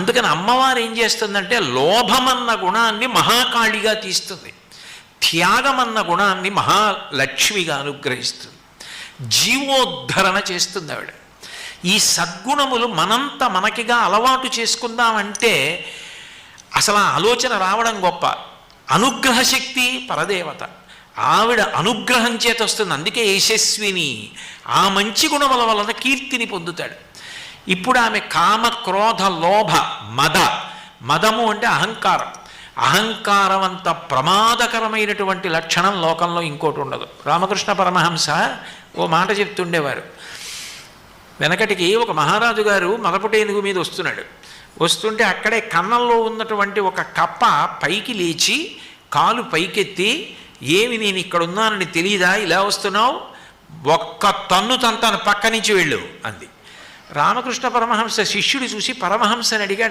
అందుకని అమ్మవారు ఏం చేస్తుందంటే లోభమన్న గుణాన్ని మహాకాళిగా తీస్తుంది, త్యాగమన్న గుణాన్ని మహాలక్ష్మిగా అనుగ్రహిస్తుంది, జీవోద్ధరణ చేస్తుంది ఆవిడ. ఈ సద్గుణములు మనంత మనకిగా అలవాటు చేసుకుందామంటే అసలు ఆ ఆలోచన రావడం గొప్ప. అనుగ్రహ శక్తి పరదేవత, ఆవిడ అనుగ్రహం చేత వస్తుంది. అందుకే యశస్విని, ఆ మంచి గుణముల వలన కీర్తిని పొందుతాడు. ఇప్పుడు ఆమె కామ క్రోధ లోభ మదము అంటే అహంకారం. అహంకారం అంత ప్రమాదకరమైనటువంటి లక్షణం లోకంలో ఇంకోటి ఉండదు. రామకృష్ణ పరమహంస ఓ మాట చెప్తుండేవారు. వెనకటికి ఒక మహారాజు గారు మదపుటేనుగు మీద వస్తుంటే అక్కడే కన్నంలో ఉన్నటువంటి ఒక కప్ప పైకి లేచి కాలు పైకెత్తి, ఏమి నేను ఇక్కడ ఉన్నానని తెలియదా, ఇలా వస్తున్నావు, ఒక్క తన్ను తంతాను, పక్క నుంచి వెళ్ళు అంది. రామకృష్ణ పరమహంస శిష్యుడు చూసి పరమహంసని అడిగాడు,